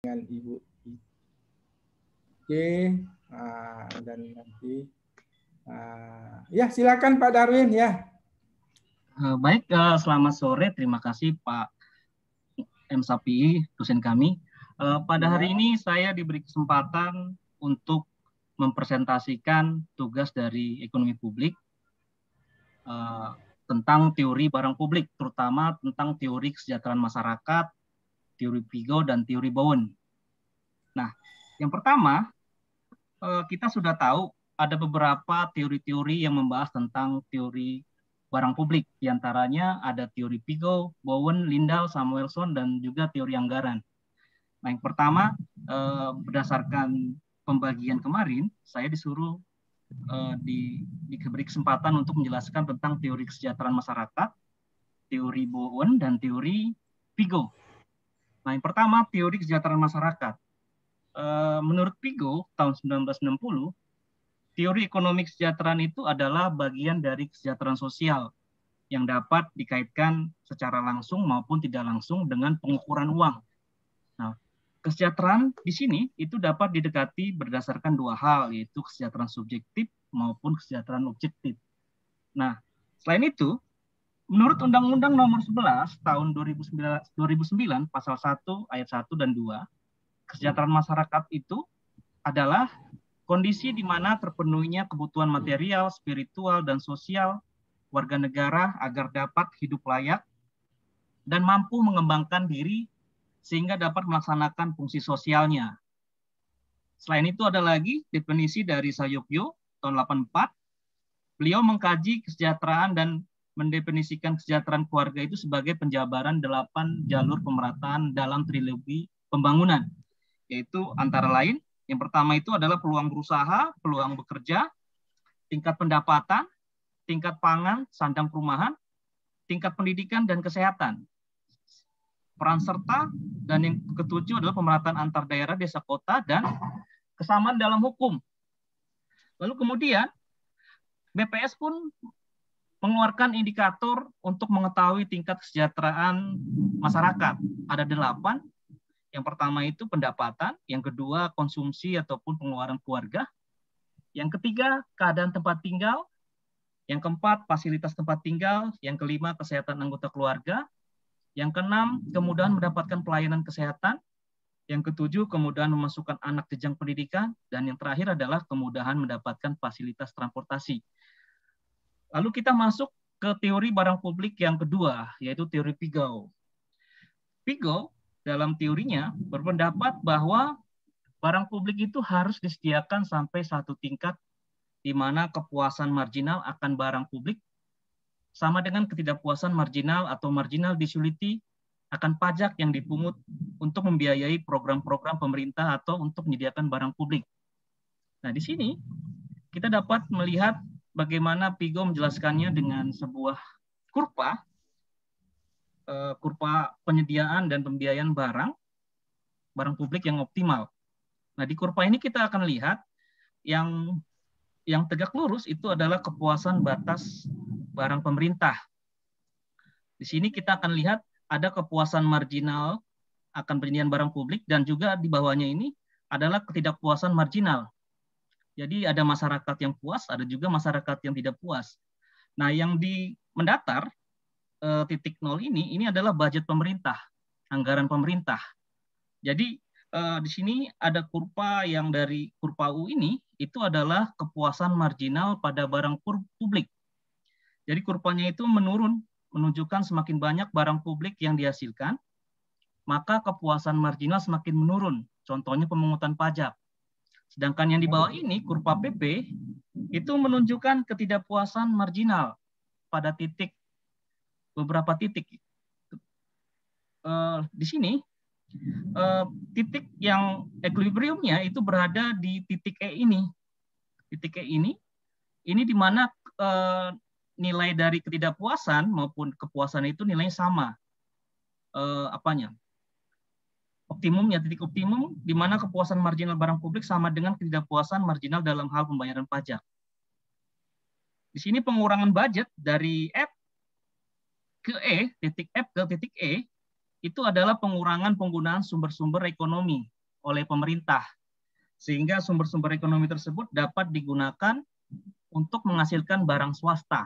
dengan Ibu Oke, dan nanti ya silakan Pak Darwin ya. Baik, selamat sore. Terima kasih Pak M. Sapi, dosen kami. Pada hari ini saya diberi kesempatan untuk mempresentasikan tugas dari ekonomi publik tentang teori barang publik, terutama tentang teori kesejahteraan masyarakat, teori Piaget, dan teori Bowen. Nah, yang pertama, kita sudah tahu ada beberapa teori-teori yang membahas tentang teori barang publik. Di antaranya ada teori Piaget, Bowen, Lindahl, Samuelson, dan juga teori anggaran. Nah, yang pertama, berdasarkan pembagian kemarin, saya disuruh diberi kesempatan untuk menjelaskan tentang teori kesejahteraan masyarakat, teori Bowen, dan teori Piaget. Nah, yang pertama, teori kesejahteraan masyarakat. Menurut Piaget, tahun 1960, teori ekonomi kesejahteraan itu adalah bagian dari kesejahteraan sosial yang dapat dikaitkan secara langsung maupun tidak langsung dengan pengukuran uang. Nah, kesejahteraan di sini itu dapat didekati berdasarkan dua hal, yaitu kesejahteraan subjektif maupun kesejahteraan objektif. Nah, selain itu, menurut Undang-Undang Nomor 11 Tahun 2009 Pasal 1 Ayat 1 dan 2, kesejahteraan masyarakat itu adalah kondisi di mana terpenuhinya kebutuhan material, spiritual, dan sosial warga negara agar dapat hidup layak dan mampu mengembangkan diri sehingga dapat melaksanakan fungsi sosialnya. Selain itu ada lagi definisi dari Sayokyo tahun 84. Beliau mengkaji kesejahteraan dan mendefinisikan kesejahteraan keluarga itu sebagai penjabaran 8 jalur pemerataan dalam trilogi pembangunan. Yaitu antara lain, yang pertama itu adalah peluang berusaha, peluang bekerja, tingkat pendapatan, tingkat pangan, sandang perumahan, tingkat pendidikan dan kesehatan. Peran serta, dan yang ketujuh adalah pemerataan antar daerah, desa, kota, dan kesamaan dalam hukum. Lalu kemudian BPS pun mengeluarkan indikator untuk mengetahui tingkat kesejahteraan masyarakat. Ada 8. Yang pertama itu pendapatan, yang kedua konsumsi ataupun pengeluaran keluarga, yang ketiga keadaan tempat tinggal, yang keempat fasilitas tempat tinggal, yang kelima kesehatan anggota keluarga, yang keenam kemudahan mendapatkan pelayanan kesehatan, yang ketujuh kemudahan memasukkan anak ke jenjang pendidikan, dan yang terakhir adalah kemudahan mendapatkan fasilitas transportasi. Lalu kita masuk ke teori barang publik yang kedua, yaitu teori Piaget. Piaget dalam teorinya berpendapat bahwa barang publik itu harus disediakan sampai satu tingkat di mana kepuasan marginal akan barang publik sama dengan ketidakpuasan marginal atau marginal disulity akan pajak yang dipungut untuk membiayai program-program pemerintah atau untuk menyediakan barang publik. Nah, di sini kita dapat melihat bagaimana Piaget menjelaskannya dengan sebuah kurva penyediaan dan pembiayaan barang publik yang optimal. Nah, di kurva ini kita akan lihat yang tegak lurus itu adalah kepuasan batas barang pemerintah. Di sini kita akan lihat ada kepuasan marginal akan penyediaan barang publik, dan juga di bawahnya ini adalah ketidakpuasan marginal. Jadi ada masyarakat yang puas, ada juga masyarakat yang tidak puas. Nah, yang di mendatar titik nol ini adalah budget pemerintah, anggaran pemerintah. Jadi di sini ada kurva yang dari kurva U ini itu adalah kepuasan marginal pada barang publik. Jadi kurvanya itu menurun, menunjukkan semakin banyak barang publik yang dihasilkan, maka kepuasan marginal semakin menurun. Contohnya pemungutan pajak. Sedangkan yang di bawah ini, kurva PP, itu menunjukkan ketidakpuasan marginal pada beberapa titik. Di sini, titik yang equilibriumnya itu berada di titik E ini. Titik E ini di mana nilai dari ketidakpuasan maupun kepuasan itu nilainya sama. Optimumnya, titik optimum di mana kepuasan marginal barang publik sama dengan ketidakpuasan marginal dalam hal pembayaran pajak. Di sini pengurangan budget dari F ke E, titik F ke titik E, itu adalah pengurangan penggunaan sumber-sumber ekonomi oleh pemerintah, sehingga sumber-sumber ekonomi tersebut dapat digunakan untuk menghasilkan barang swasta.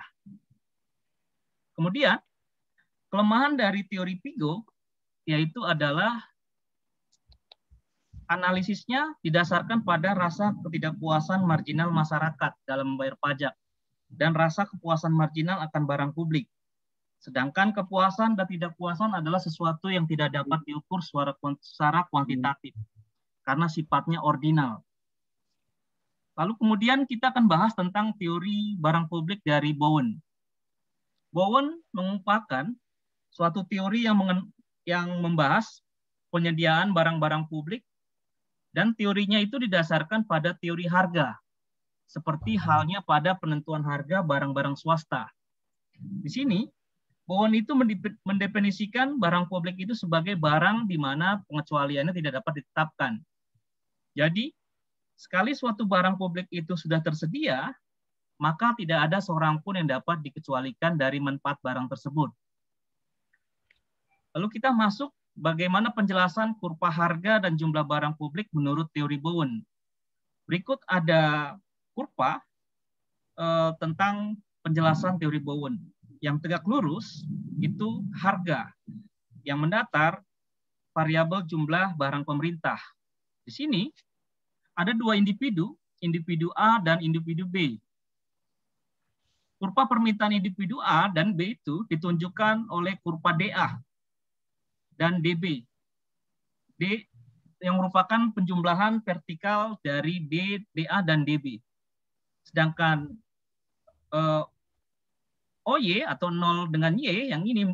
Kemudian, kelemahan dari teori Pigo yaitu adalah analisisnya didasarkan pada rasa ketidakpuasan marginal masyarakat dalam membayar pajak dan rasa kepuasan marginal akan barang publik. Sedangkan kepuasan dan ketidakpuasan adalah sesuatu yang tidak dapat diukur secara kuantitatif karena sifatnya ordinal. Lalu kemudian kita akan bahas tentang teori barang publik dari Bowen. Bowen mengungkapkan suatu teori yang membahas penyediaan barang-barang publik, dan teorinya itu didasarkan pada teori harga, seperti halnya pada penentuan harga barang-barang swasta. Di sini, Bowen itu mendefinisikan barang publik itu sebagai barang di mana pengecualiannya tidak dapat ditetapkan. Jadi, sekali suatu barang publik itu sudah tersedia, maka tidak ada seorang pun yang dapat dikecualikan dari manfaat barang tersebut. Lalu kita masuk bagaimana penjelasan kurva harga dan jumlah barang publik menurut teori Bowen. Berikut ada kurva tentang penjelasan teori Bowen. Yang tegak lurus itu harga, yang mendatar variabel jumlah barang pemerintah. Di sini ada dua individu A dan individu B. Kurva permintaan individu A dan B itu ditunjukkan oleh kurva DA dan DB. D yang merupakan penjumlahan vertikal dari DA dan DB. Sedangkan OY atau 0 dengan Y, yang ini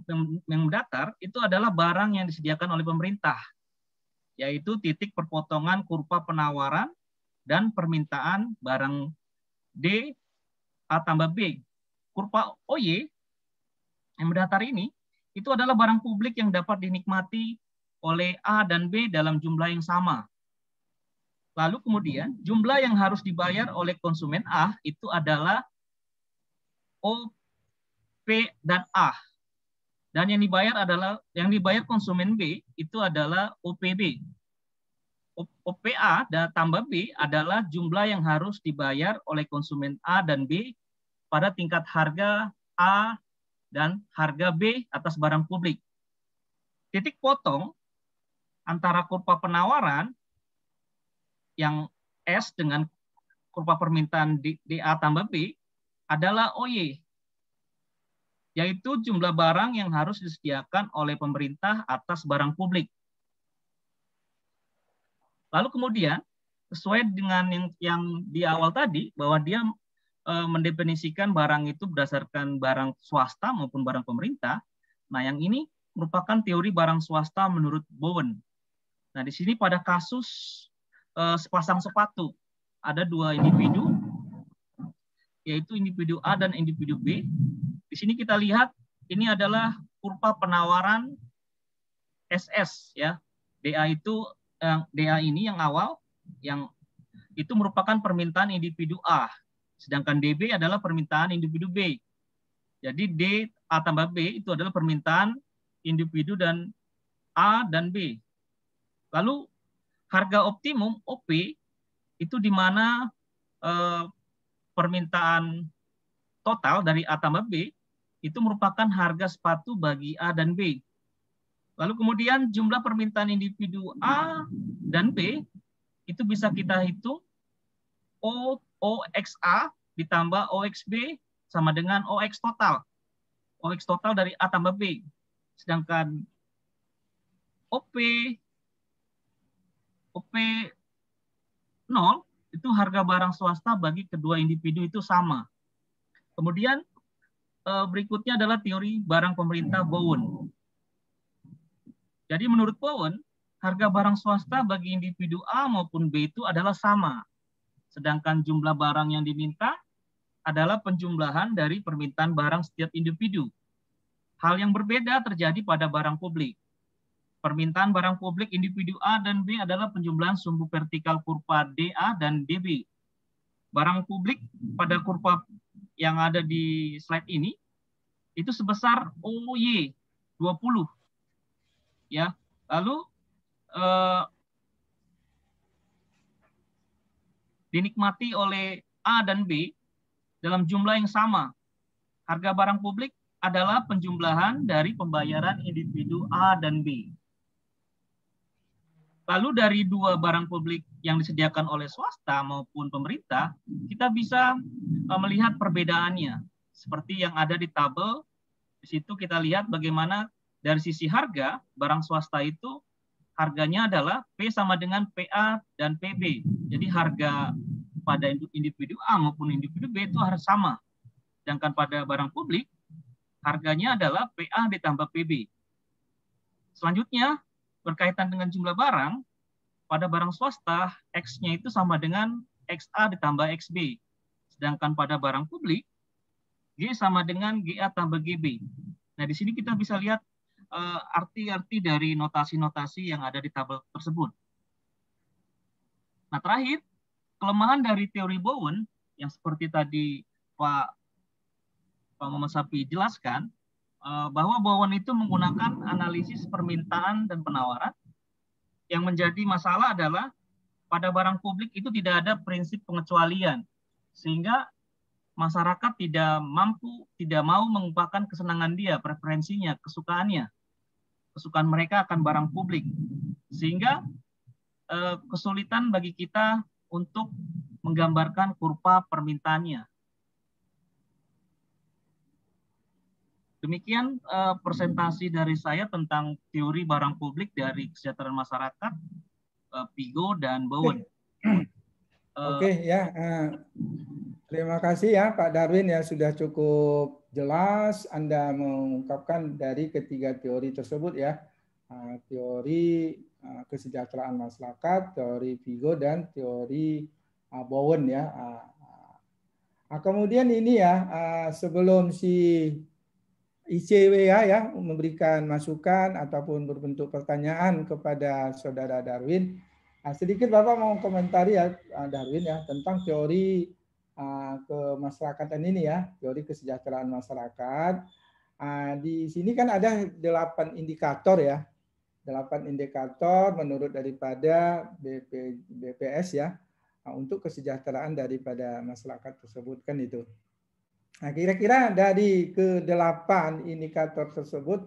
yang mendatar, itu adalah barang yang disediakan oleh pemerintah, yaitu titik perpotongan kurva penawaran dan permintaan barang D A tambah B. Kurva OY yang mendatar ini, itu adalah barang publik yang dapat dinikmati oleh A dan B dalam jumlah yang sama. Lalu kemudian, jumlah yang harus dibayar oleh konsumen A itu adalah O, P, dan A. Dan yang dibayar konsumen B itu adalah OPB. OPA dan tambah B adalah jumlah yang harus dibayar oleh konsumen A dan B pada tingkat harga A dan harga B atas barang publik. Titik potong antara kurva penawaran yang S dengan kurva permintaan DA tambah B adalah OY, yaitu jumlah barang yang harus disediakan oleh pemerintah atas barang publik. Lalu kemudian, sesuai dengan yang di awal tadi, bahwa dia mendefinisikan barang itu berdasarkan barang swasta maupun barang pemerintah. Nah, yang ini merupakan teori barang swasta menurut Bowen. Nah, di sini pada kasus sepasang sepatu, ada dua individu, yaitu individu A dan individu B. Di sini kita lihat ini adalah kurva penawaran SS ya. DA ini yang awal, yang itu merupakan permintaan individu A, sedangkan DB adalah permintaan individu B. Jadi D A tambah B itu adalah permintaan individu dan A dan B. Lalu harga optimum OP itu di mana permintaan total dari A tambah B itu merupakan harga sepatu bagi A dan B. Lalu kemudian jumlah permintaan individu A dan B itu bisa kita hitung OXA ditambah OXB sama dengan OX total. OX total dari A tambah B. Sedangkan OP 0 itu harga barang swasta bagi kedua individu itu sama. Kemudian berikutnya adalah teori barang pemerintah Bowen. Jadi menurut Bowen, harga barang swasta bagi individu A maupun B itu adalah sama. Sedangkan jumlah barang yang diminta adalah penjumlahan dari permintaan barang setiap individu. Hal yang berbeda terjadi pada barang publik. Permintaan barang publik individu A dan B adalah penjumlahan sumbu vertikal kurva DA dan DB. Barang publik pada kurva yang ada di slide ini itu sebesar OY 20. Ya. Lalu dinikmati oleh A dan B dalam jumlah yang sama. Harga barang publik adalah penjumlahan dari pembayaran individu A dan B. Lalu dari dua barang publik yang disediakan oleh swasta maupun pemerintah, kita bisa melihat perbedaannya. Seperti yang ada di tabel, di situ kita lihat bagaimana dari sisi harga, barang swasta itu harganya adalah P sama dengan PA dan PB. Jadi harga pada individu A maupun individu B itu harus sama. Sedangkan pada barang publik, harganya adalah PA ditambah PB. Selanjutnya, berkaitan dengan jumlah barang, pada barang swasta, X-nya itu sama dengan XA ditambah XB. Sedangkan pada barang publik, G sama dengan GA tambah GB. Nah, di sini kita bisa lihat arti-arti dari notasi-notasi yang ada di tabel tersebut. Nah, terakhir, kelemahan dari teori Bowen, yang seperti tadi Pak Muhammad Safi jelaskan, bahwa Bowen itu menggunakan analisis permintaan dan penawaran. Yang menjadi masalah adalah pada barang publik itu tidak ada prinsip pengecualian, sehingga masyarakat tidak mau mengungkapkan kesenangan dia, preferensinya, kesukaannya, kesukaan mereka akan barang publik, sehingga kesulitan bagi kita untuk menggambarkan kurva permintaannya. Demikian presentasi dari saya tentang teori barang publik dari kesejahteraan masyarakat, Pigo dan Bowen. Oke, ya. Terima kasih ya Pak Darwin ya, sudah cukup jelas Anda mengungkapkan dari ketiga teori tersebut ya. Teori kesejahteraan masyarakat, teori Pigo dan teori Bowen ya. Kemudian ini ya, sebelum si ICWA ya memberikan masukan ataupun berbentuk pertanyaan kepada saudara Darwin, sedikit Bapak mau komentari ya Darwin ya tentang teori kemasyarakatan ini ya, teori kesejahteraan masyarakat. Di sini kan ada 8 indikator ya, 8 indikator menurut daripada BPS ya, untuk kesejahteraan daripada masyarakat tersebut kan itu. Nah, kira-kira dari ke-8 indikator tersebut,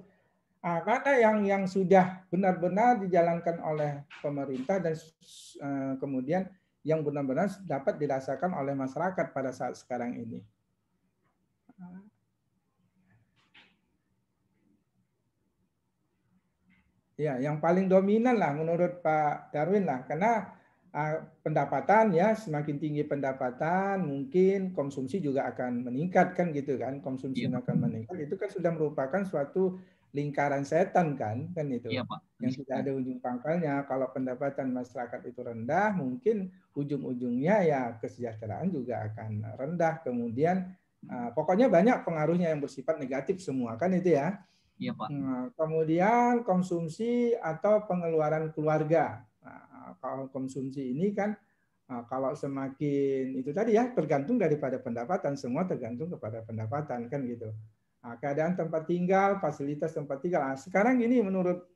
mana yang sudah benar-benar dijalankan oleh pemerintah dan kemudian yang benar-benar dapat dirasakan oleh masyarakat pada saat sekarang ini? Ya, yang paling dominan lah menurut Pak Darwin lah, karena pendapatan ya, semakin tinggi pendapatan mungkin konsumsi juga akan meningkat kan gitu kan, konsumsi akan meningkat, itu kan sudah merupakan suatu lingkaran setan kan itu, iya, Pak. yang tidak ada ujung pangkalnya. Kalau pendapatan masyarakat itu rendah, mungkin ujung-ujungnya ya kesejahteraan juga akan rendah, kemudian pokoknya banyak pengaruhnya yang bersifat negatif semua kan itu ya. Iya, Pak. Kemudian konsumsi atau pengeluaran keluarga. Kalau konsumsi ini kan kalau semakin itu tadi ya tergantung daripada pendapatan, semua tergantung kepada pendapatan kan gitu. Keadaan tempat tinggal, fasilitas tempat tinggal. Sekarang ini menurut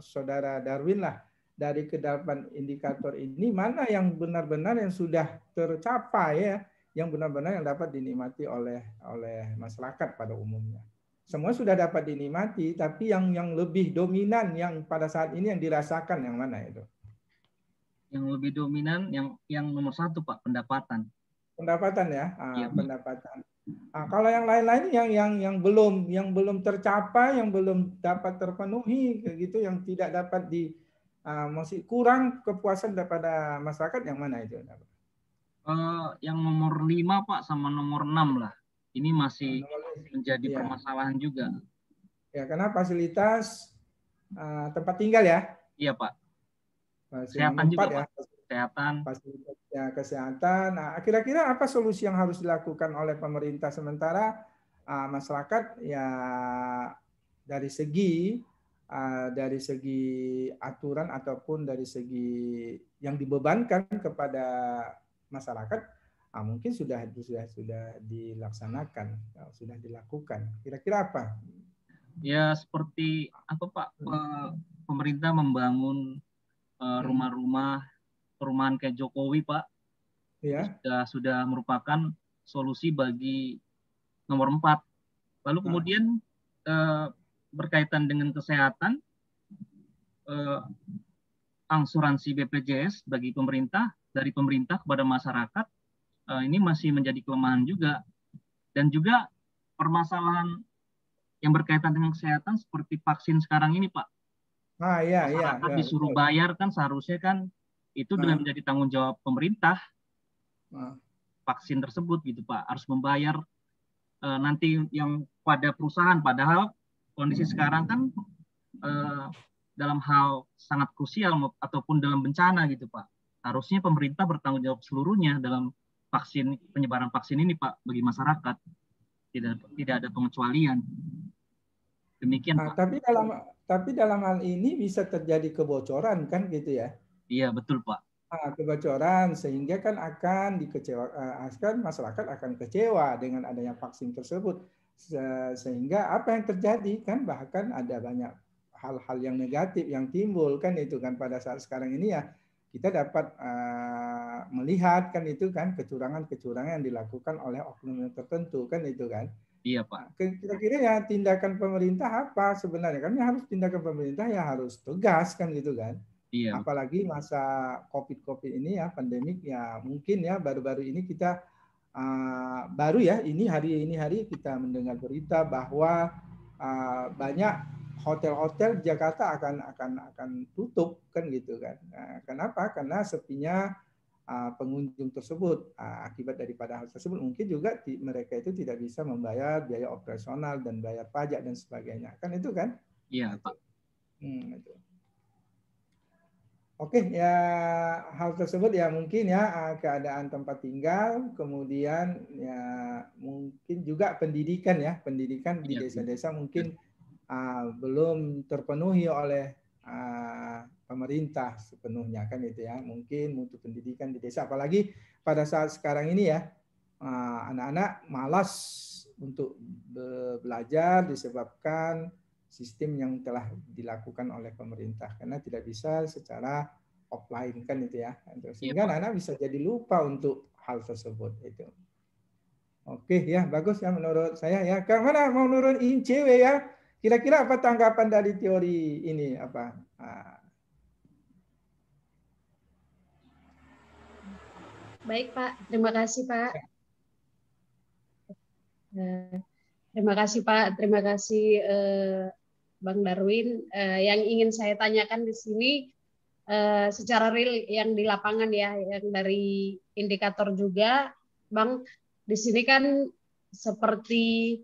saudara Darwin lah, dari ke-8 indikator ini mana yang benar-benar yang sudah tercapai ya, yang benar-benar yang dapat dinikmati oleh masyarakat pada umumnya. Semua sudah dapat dinikmati, tapi yang lebih dominan yang pada saat ini yang dirasakan yang mana itu? Yang lebih dominan yang nomor 1 Pak, pendapatan. Pendapatan ya, iya, pendapatan. Kalau yang lain-lain yang belum tercapai, yang belum dapat terpenuhi, gitu, yang tidak dapat masih kurang kepuasan daripada masyarakat, yang mana itu? Yang nomor 5 Pak sama nomor 6 lah. Ini masih menjadi permasalahan juga. Ya, karena fasilitas tempat tinggal ya. Iya Pak. Kesehatan juga ya. Kesehatan. Fasilitas kesehatan. Nah, kira-kira apa solusi yang harus dilakukan oleh pemerintah sementara masyarakat ya dari segi aturan ataupun dari segi yang dibebankan kepada masyarakat mungkin sudah dilaksanakan, sudah dilakukan. Kira-kira apa? Ya seperti apa Pak, pemerintah membangun rumah-rumah perumahan kayak Jokowi Pak. Ya. Sudah merupakan solusi bagi nomor 4. Lalu kemudian berkaitan dengan kesehatan, asuransi BPJS bagi pemerintah, dari pemerintah kepada masyarakat, ini masih menjadi kelemahan juga. Dan juga permasalahan yang berkaitan dengan kesehatan seperti vaksin sekarang ini, Pak. Masyarakat disuruh betul. bayar, kan seharusnya kan itu sudah menjadi tanggung jawab pemerintah. Vaksin tersebut gitu, Pak, harus membayar nanti yang pada perusahaan, padahal kondisi sekarang kan dalam hal sangat krusial ataupun dalam bencana gitu, Pak. Harusnya pemerintah bertanggung jawab seluruhnya dalam penyebaran vaksin ini, Pak, bagi masyarakat. Tidak ada pengecualian. Demikian, Pak. Tapi dalam hal ini bisa terjadi kebocoran kan gitu ya? Iya, betul, Pak. Kebocoran sehingga kan akan masyarakat akan kecewa dengan adanya vaksin tersebut, sehingga apa yang terjadi kan, bahkan ada banyak hal-hal yang negatif yang timbul kan itu kan pada saat sekarang ini ya, kita dapat melihat kan itu kan kecurangan yang dilakukan oleh oknum tertentu kan itu kan. Iya, Pak. Kira-kira ya tindakan pemerintah apa sebenarnya? Kan harus tindakan pemerintah ya harus tegas kan gitu kan. Iya. Apalagi masa COVID ini ya, pandemik ya, mungkin ya baru-baru ini kita baru ya ini hari kita mendengar berita bahwa banyak hotel-hotel di Jakarta akan tutup kan gitu kan. Kenapa? Karena sepinya pengunjung tersebut. Akibat daripada hal tersebut mungkin juga mereka itu tidak bisa membayar biaya operasional dan bayar pajak dan sebagainya. Kan itu kan? Iya, Pak. Itu. Oke, ya hal tersebut ya mungkin ya keadaan tempat tinggal, kemudian ya mungkin juga pendidikan ya, pendidikan di desa-desa mungkin belum terpenuhi oleh pemerintah sepenuhnya kan itu ya. Mungkin mutu pendidikan di desa, apalagi pada saat sekarang ini ya, anak-anak malas untuk belajar disebabkan sistem yang telah dilakukan oleh pemerintah, karena tidak bisa secara offline kan itu ya. Sehingga anak-anak bisa jadi lupa untuk hal tersebut itu. Oke ya, bagus ya menurut saya ya. Mana mau menurut ICW ya? Kira-kira apa tanggapan dari teori ini apa? Baik, Pak. Terima kasih, Pak. Terima kasih, Pak. Terima kasih Bang Darwin. Yang ingin saya tanyakan di sini secara real yang di lapangan ya, yang dari indikator juga, Bang. Di sini kan seperti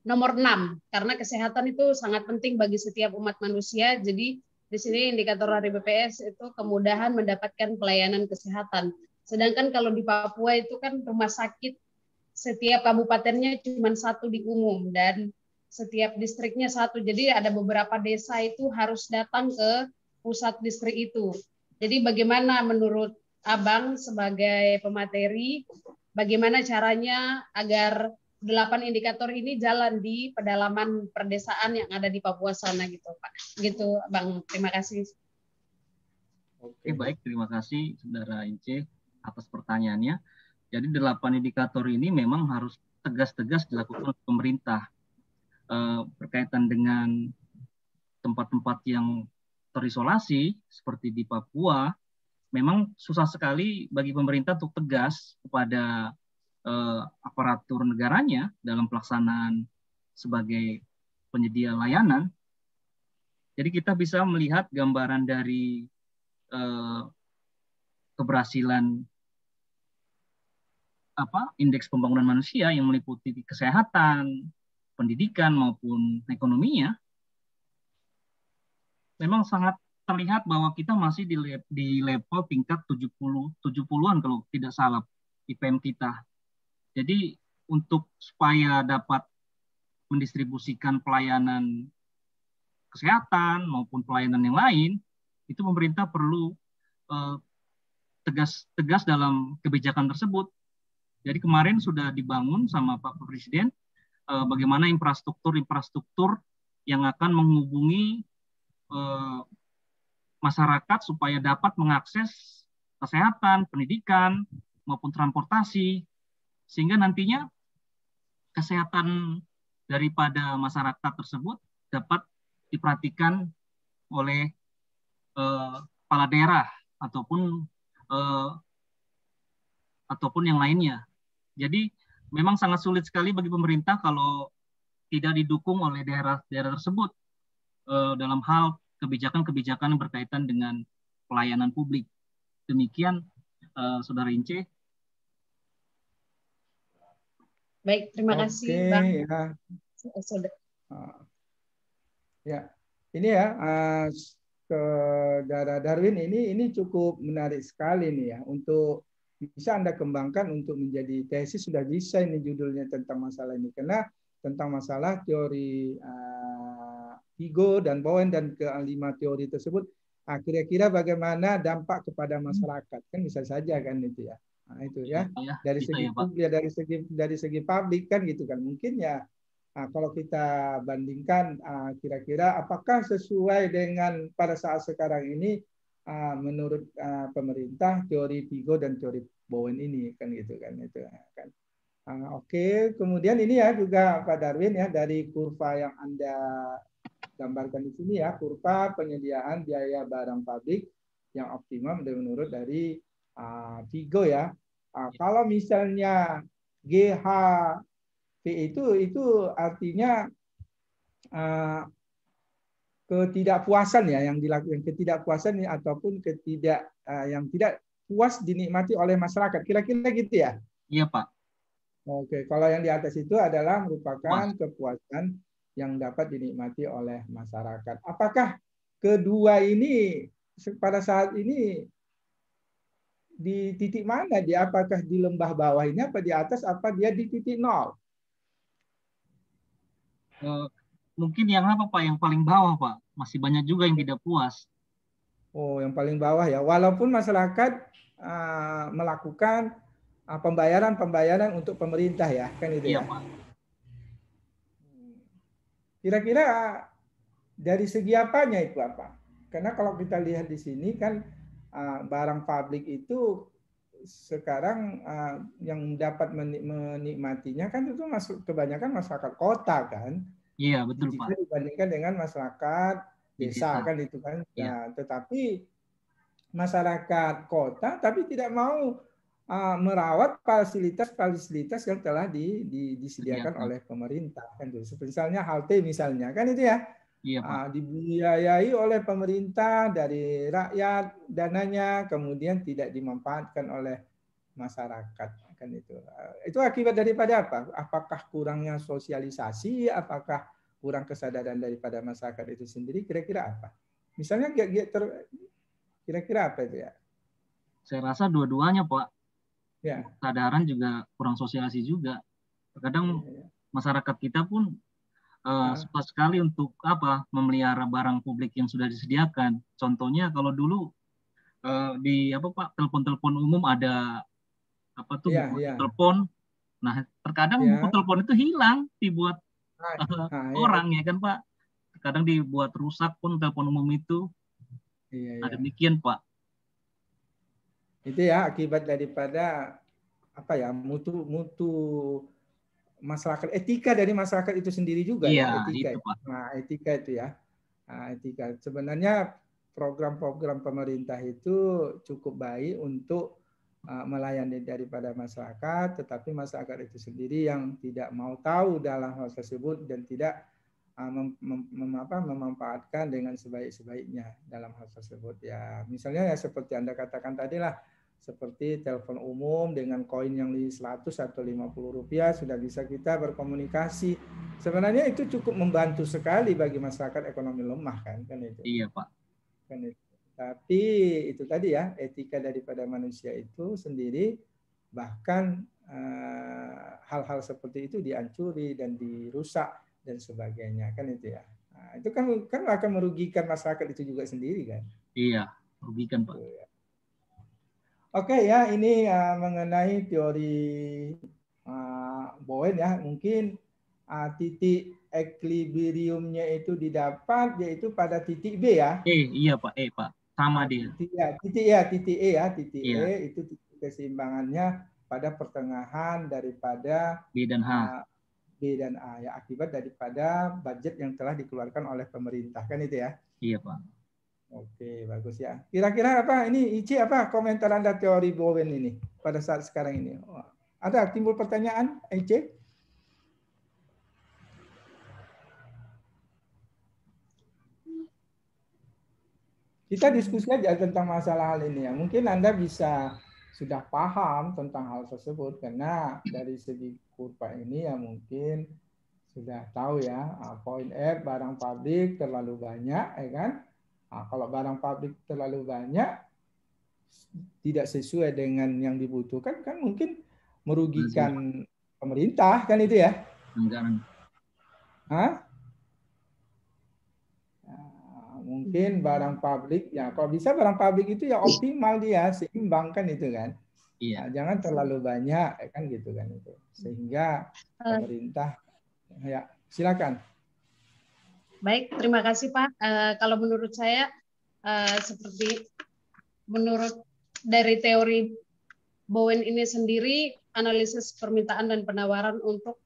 nomor 6, karena kesehatan itu sangat penting bagi setiap umat manusia. Jadi di sini indikator dari BPS itu kemudahan mendapatkan pelayanan kesehatan. Sedangkan kalau di Papua itu kan rumah sakit setiap kabupatennya cuma 1 di umum dan setiap distriknya 1. Jadi ada beberapa desa itu harus datang ke pusat distrik itu. Jadi bagaimana menurut Abang sebagai pemateri, bagaimana caranya agar 8 indikator ini jalan di pedalaman perdesaan yang ada di Papua sana gitu, Pak. Gitu, Bang. Terima kasih. Oke, baik. Terima kasih, Saudara Ince, atas pertanyaannya. Jadi 8 indikator ini memang harus tegas-tegas dilakukan oleh pemerintah. Berkaitan dengan tempat-tempat yang terisolasi, seperti di Papua, memang susah sekali bagi pemerintah untuk tegas kepada aparatur negaranya dalam pelaksanaan sebagai penyedia layanan. Jadi kita bisa melihat gambaran dari keberhasilan indeks pembangunan manusia yang meliputi kesehatan, pendidikan maupun ekonominya. Memang sangat terlihat bahwa kita masih di level tingkat 70-an kalau tidak salah IPM kita. Jadi untuk supaya dapat mendistribusikan pelayanan kesehatan maupun pelayanan yang lain, itu pemerintah perlu tegas dalam kebijakan tersebut. Jadi kemarin sudah dibangun sama Pak Presiden bagaimana infrastruktur yang akan menghubungi masyarakat supaya dapat mengakses kesehatan, pendidikan, maupun transportasi, sehingga nantinya kesehatan daripada masyarakat tersebut dapat diperhatikan oleh kepala daerah ataupun yang lainnya. Jadi memang sangat sulit sekali bagi pemerintah kalau tidak didukung oleh daerah-daerah tersebut dalam hal kebijakan-kebijakan yang berkaitan dengan pelayanan publik. Demikian, Saudara Ince. Baik, terima kasih, Bang. Ya, ini ya, Saudara Darwin, ini cukup menarik sekali nih ya, untuk bisa Anda kembangkan untuk menjadi tesis. Sudah bisa ini judulnya tentang masalah ini, karena tentang masalah teori Vigo dan Bowen dan kelima teori tersebut, kira-kira bagaimana dampak kepada masyarakat, kan bisa saja kan itu ya. Nah, itu ya, dari segi publik, dari segi publik kan gitu kan, mungkin ya. Kalau kita bandingkan, kira-kira apakah sesuai dengan pada saat sekarang ini menurut pemerintah teori Vigo dan teori Bowen ini kan gitu kan itu kan. Oke, kemudian ini ya juga Pak Darwin ya, dari kurva yang Anda gambarkan di sini ya, kurva penyediaan biaya barang publik yang optimum menurut dari Vigo ya. Kalau misalnya GHP itu artinya ketidakpuasan ya, yang dilakukan ketidakpuasan ataupun yang tidak puas dinikmati oleh masyarakat. Kira-kira gitu ya? Iya, Pak. Oke, kalau yang di atas itu adalah merupakan kepuasan yang dapat dinikmati oleh masyarakat. Apakah kedua ini pada saat ini di titik mana dia? Apakah di lembah bawah ini, apa di atas, apa dia di titik nol? Mungkin yang apa Pak? Yang paling bawah Pak. Masih banyak juga yang tidak puas. Oh, yang paling bawah ya. Walaupun masyarakat melakukan pembayaran untuk pemerintah ya, kan itu ya. Iya, Pak. Kira-kira dari segi apanya itu apa? Karena kalau kita lihat di sini kan barang publik itu sekarang yang dapat menikmatinya kan itu kebanyakan masyarakat kota kan. Iya, betul jika Pak. dibandingkan dengan masyarakat desa kan itu kan. Nah, tetapi masyarakat kota tapi tidak mau merawat fasilitas-fasilitas yang telah disediakan oleh pemerintah kan itu. Misalnya halte misalnya kan itu ya. Iya, Pak. Dibiayai oleh pemerintah dari rakyat dananya, kemudian tidak dimanfaatkan oleh masyarakat kan itu. Itu akibat daripada apa? Apakah kurangnya sosialisasi? Apakah kurang kesadaran daripada masyarakat itu sendiri? Kira-kira apa? Misalnya kira-kira apa itu ya? Saya rasa dua-duanya Pak. Ya. Kesadaran juga kurang sosialisasi juga. Terkadang masyarakat kita pun suka sekali untuk memelihara barang publik yang sudah disediakan. Contohnya kalau dulu di Pak, telepon-telepon umum ada buku telepon. Nah, terkadang buku telepon itu hilang dibuat orang ya kan Pak. Terkadang dibuat rusak pun telepon umum itu. Nah, demikian Pak. Itu ya akibat daripada mutu masyarakat, etika dari masyarakat itu sendiri juga ya, etika. Itu, Pak. Nah, etika itu ya. Etika. Sebenarnya program-program pemerintah itu cukup baik untuk melayani daripada masyarakat, tetapi masyarakat itu sendiri yang tidak mau tahu dalam hal tersebut dan tidak memanfaatkan dengan sebaik-sebaiknya dalam hal tersebut ya. Misalnya ya seperti Anda katakan tadi lah, seperti telepon umum dengan koin yang 100 atau 50 rupiah sudah bisa kita berkomunikasi. Sebenarnya itu cukup membantu sekali bagi masyarakat ekonomi lemah kan itu. Iya Pak. Kan itu. Tapi itu tadi ya, etika daripada manusia itu sendiri, bahkan hal-hal seperti itu dihancuri dan dirusak dan sebagainya kan itu ya. Nah, itu kan akan merugikan masyarakat itu juga sendiri kan. Iya, merugikan Pak. Oke ya, ini mengenai teori Bowen ya, mungkin titik equilibriumnya itu didapat yaitu pada titik B ya. Iya Pak, Pak. sama dia. Titik E Iya. itu titik keseimbangannya pada pertengahan daripada B dan H. B dan A ya, akibat daripada budget yang telah dikeluarkan oleh pemerintah kan itu ya. Iya Pak. Oke, bagus ya. Kira-kira apa ini Ici, apa komentar Anda teori Bowen ini pada saat sekarang ini? Ada timbul pertanyaan Ici? Kita diskusi aja tentang masalah hal ini ya. Mungkin Anda bisa sudah paham tentang hal tersebut karena dari segi kurva ini ya mungkin sudah tahu ya, poin F barang pabrik terlalu banyak ya kan. Nah, kalau barang pabrik terlalu banyak tidak sesuai dengan yang dibutuhkan kan mungkin merugikan pemerintah kan itu ya. Anggaran. Hah? Mungkin barang pabrik ya kalau bisa barang pabrik itu ya optimal dia seimbang kan itu kan. Iya. Nah, jangan terlalu banyak kan gitu kan itu sehingga pemerintah ya silakan. Baik, terima kasih Pak. Kalau menurut saya seperti menurut dari teori Bowen ini sendiri, analisis permintaan dan penawaran untuk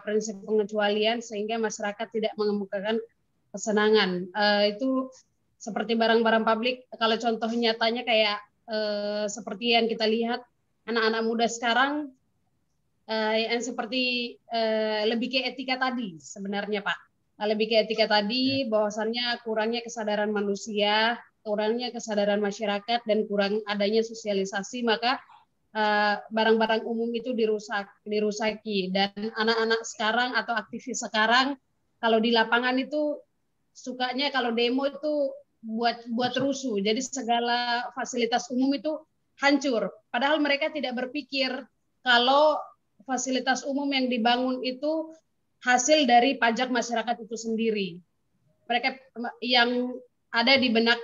prinsip pengecualian sehingga masyarakat tidak mengemukakan kesenangan. Itu seperti barang-barang publik, kalau contoh nyatanya kayak seperti yang kita lihat anak-anak muda sekarang yang seperti lebih ke etika tadi sebenarnya Pak. Lebih ke etika tadi, bahwasannya kurangnya kesadaran manusia, kurangnya kesadaran masyarakat, dan kurang adanya sosialisasi, maka barang-barang umum itu dirusaki. Dan anak-anak sekarang atau aktivis sekarang, kalau di lapangan itu sukanya kalau demo itu buat rusuh. Jadi segala fasilitas umum itu hancur. Padahal mereka tidak berpikir kalau fasilitas umum yang dibangun itu hasil dari pajak masyarakat itu sendiri. Mereka yang ada di benak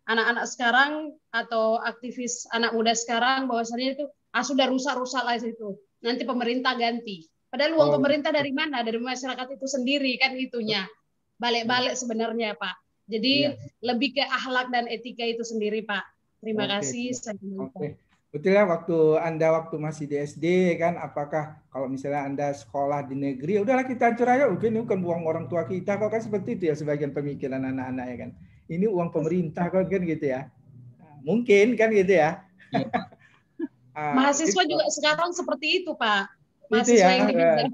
anak-anak sekarang atau aktivis anak muda sekarang bahwasannya itu sudah rusak-rusak lah itu. Nanti pemerintah ganti. Padahal uang pemerintah dari mana? Dari masyarakat itu sendiri kan itunya. Balik-balik sebenarnya Pak. Jadi lebih ke akhlak dan etika itu sendiri Pak. Terima kasih. Betul ya, waktu masih di SD kan, apakah kalau misalnya Anda sekolah di negeri, udahlah kita hancur aja, ini bukan uang orang tua kita kok, kan seperti itu ya sebagian pemikiran anak-anak ya kan. Ini uang pemerintah kok kan gitu ya. Nah, mungkin kan gitu ya. Iya, Pak. Mahasiswa juga sekarang seperti itu Pak. Mahasiswa itu ya,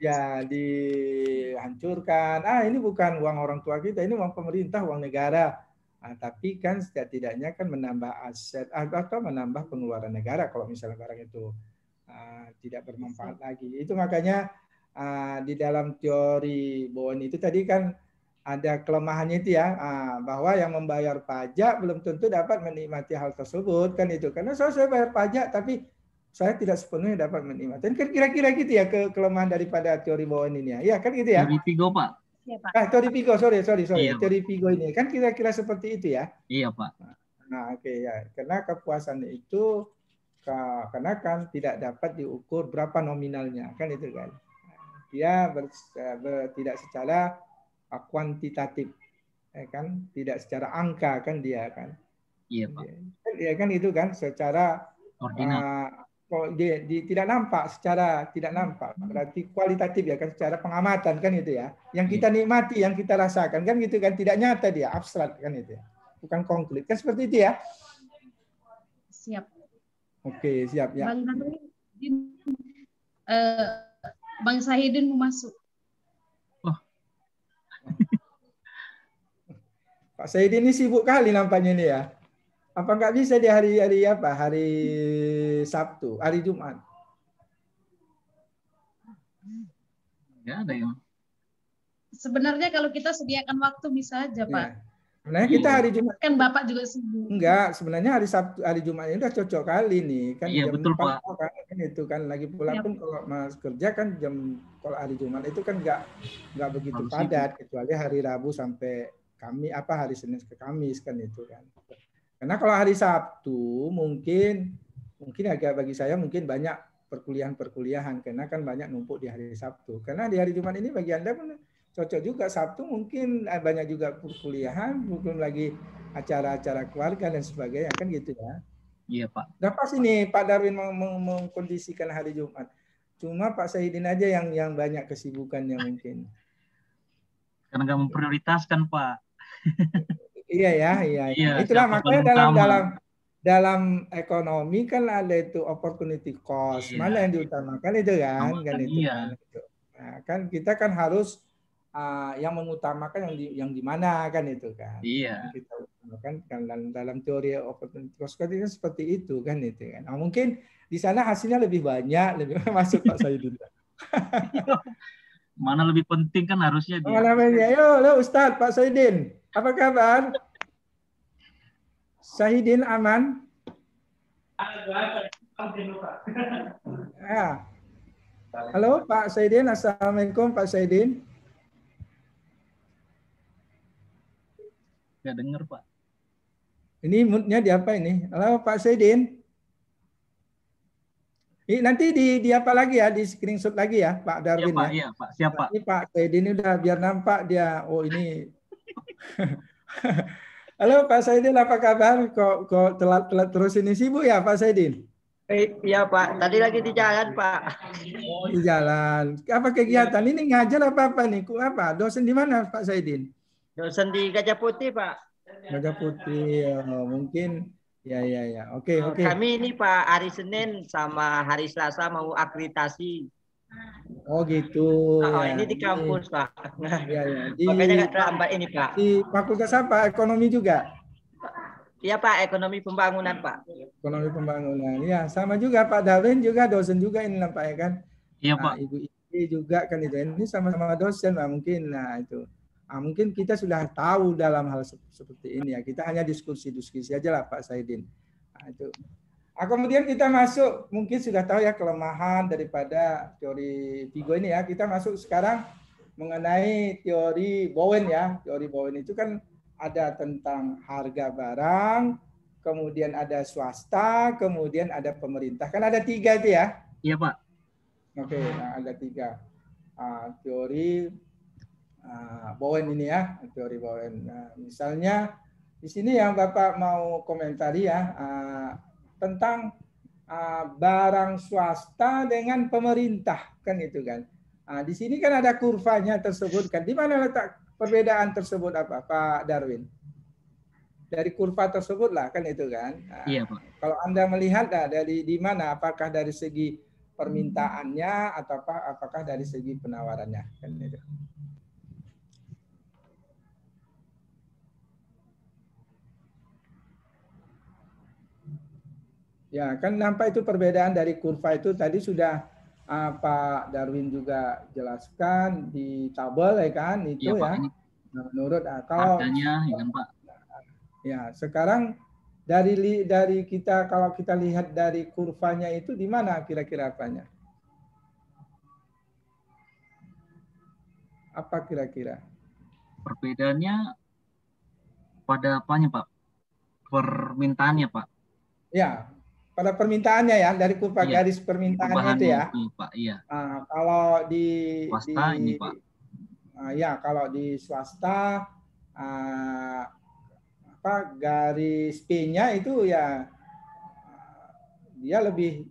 ya dihancurkan. Ini bukan uang orang tua kita, ini uang pemerintah, uang negara. Tapi kan setidaknya kan menambah aset atau menambah pengeluaran negara kalau misalnya barang itu tidak bermanfaat lagi. Itu makanya di dalam teori Bowen itu tadi kan ada kelemahannya itu ya, bahwa yang membayar pajak belum tentu dapat menikmati hal tersebut kan itu. Karena saya bayar pajak tapi saya tidak sepenuhnya dapat menikmati. Kan kira-kira gitu ya kelemahan daripada teori Bowen ini ya. Ya kan gitu ya. Teori Pigo Pak. Teori Pigo, sorry. Iya, teori Pigo ini kan kira-kira seperti itu ya. Iya Pak. Nah, oke ya. Karena kepuasan itu karena kan tidak dapat diukur berapa nominalnya kan itu kan. Dia tidak secara kuantitatif, kan tidak secara angka kan dia kan. Iya Pak. Ya kan itu kan secara tidak nampak, secara tidak nampak, berarti kualitatif ya kan, secara pengamatan kan itu ya, yang kita nikmati, yang kita rasakan kan gitu kan, tidak nyata dia, abstrak kan itu ya, bukan konkret kan seperti itu ya. Siap. Oke, siap ya. Bang Sahidin mau masuk. Pak Sahidin ini sibuk kali nampaknya nih ya. Apa nggak bisa di hari apa? Hari Sabtu, hari Jumat? Nggak ada ya. Sebenarnya kalau kita sediakan waktu bisa aja Pak. Ya. Sebenarnya kita hari Jumat. Kan Bapak juga sibuk. Enggak, sebenarnya hari Sabtu, hari Jumat ini udah cocok kali nih. Kan iya, jam betul, 4 Pak. kan itu kan lagi pula pun kalau Mas kerja kan kalau hari Jumat itu kan nggak begitu padat kecuali hari Rabu sampai hari Senin ke Kamis kan itu kan. Karena kalau hari Sabtu mungkin agak bagi saya mungkin banyak perkuliahan karena kan banyak numpuk di hari Sabtu. Karena di hari Jumat ini bagi Anda pun cocok juga Sabtu mungkin banyak juga perkuliahan, belum lagi acara-acara keluarga dan sebagainya kan gitu ya. Iya Pak. Nah pas ini Pak Darwin mengkondisikan hari Jumat. Cuma Pak Sahidin aja yang banyak kesibukannya mungkin. Karena nggak memprioritaskan Pak. Iya ya, iya. Iya, Itulah siapa makanya paling utama. dalam ekonomi kan ada itu opportunity cost. Iya. Mana yang diutamakan itu kan itu Iya. kan. Nah, kan kita kan harus yang mengutamakan yang di mana kan itu kan. Iya. Yang kita utamakan kan dalam teori opportunity cost kan itu seperti itu kan itu kan. Nah, mungkin di sana hasilnya lebih banyak, lebih masuk Pak Sahidin. Mana lebih penting kan harusnya dia. Mana namanya? Yo, Ustadz Pak Sahidin. Apa kabar? Sahidin aman? Ya. Halo Pak Sahidin, Assalamualaikum Pak Sahidin. Nggak dengar Pak. Ini moodnya di apa ini? Halo Pak Sahidin. Ini nanti di apa lagi ya? Di screenshot lagi ya Pak Darwin ya? Iya Pak, siapa? Ini Pak Sahidin udah biar nampak dia. Oh ini. Halo Pak Sahidin, apa kabar? Kok telat terus ini sibuk ya Pak Sahidin? Iya Pak, tadi lagi di jalan Pak. Oh di jalan. Apa kegiatan? Ini ngajar apa nih? Apa? Dosen di mana Pak Sahidin? Dosen di Gajah Putih Pak. Gajah Putih, mungkin ya. Oke. Kami ini Pak hari Senin sama hari Selasa mau akreditasi. Oh gitu. Oh, ya. ini di kampus Pak. Ya. Makanya nggak terlambat ini Pak. Di fakultas apa? Ekonomi juga? Iya Pak, ekonomi pembangunan Pak. Ekonomi pembangunan. Ya sama juga Pak Darwin juga dosen juga ini nampaknya kan. Iya Pak. Ibu Ibu juga kan itu. Ini sama-sama dosen lah mungkin. Nah itu. Mungkin kita sudah tahu dalam hal seperti ini ya. Kita hanya diskusi aja lah Pak Sahidin. Nah, itu. Kemudian kita masuk, mungkin sudah tahu ya kelemahan daripada teori Vigo ini ya. Kita masuk sekarang mengenai teori Bowen ya. Teori Bowen itu kan ada tentang harga barang, kemudian ada swasta, kemudian ada pemerintah. Kan ada 3 itu ya? Iya Pak. Oke, nah ada 3. Teori Bowen ini ya, teori Bowen. Nah, misalnya di sini yang Bapak mau komentari ya, tentang barang swasta dengan pemerintah kan itu kan. Di sini kan ada kurvanya tersebut kan. Di mana letak perbedaan tersebut apa Pak Darwin? Dari kurva tersebut lah kan itu kan. Iya Pak. Kalau Anda melihat dari di mana? Apakah dari segi permintaannya atau apakah dari segi penawarannya kan itu. Ya, kan nampak itu perbedaan dari kurva itu tadi sudah Pak Darwin juga jelaskan di tabel ya kan itu ya. Pak, nah, menurut kalau harganya ya kan Pak. Ya, sekarang dari kita kalau kita lihat dari kurvanya itu di mana kira-kira apanya? Apa kira-kira? Perbedaannya pada apanya Pak? Permintaannya Pak. Ya, pada permintaannya ya dari kurva garis permintaannya itu ya. Itu, Pak, iya. Kalau di swasta ini Pak. Ya kalau di swasta garis P-nya itu ya dia lebih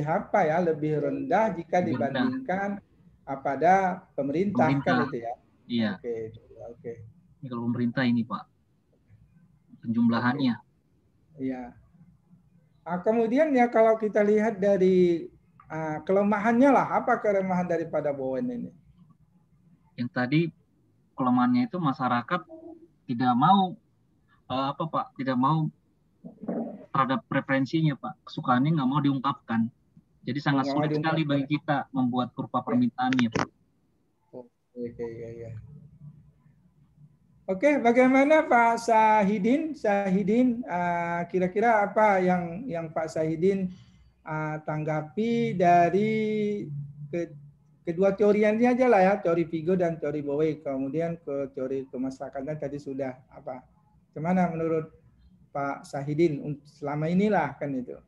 apa ya lebih rendah jika dibandingkan pada pemerintah kan itu ya. Iya. Oke. Ini kalau pemerintah ini Pak penjumlahannya. Iya. Kemudian ya kalau kita lihat dari kelemahannya lah, apa kelemahan daripada Bowen ini? Yang tadi kelemahannya itu masyarakat tidak mau tidak mau terhadap preferensinya Pak, kesukaannya nggak mau diungkapkan. Jadi sangat sulit sekali bagi kita membuat kurva permintaannya Pak. Oke, bagaimana Pak Sahidin? Kira-kira apa yang Pak Sahidin tanggapi dari kedua teori ini aja lah ya, teori Vigo dan teori Bowen. Kemudian ke teori kemasyarakatan tadi sudah apa? Gimana menurut Pak Sahidin selama inilah kan itu?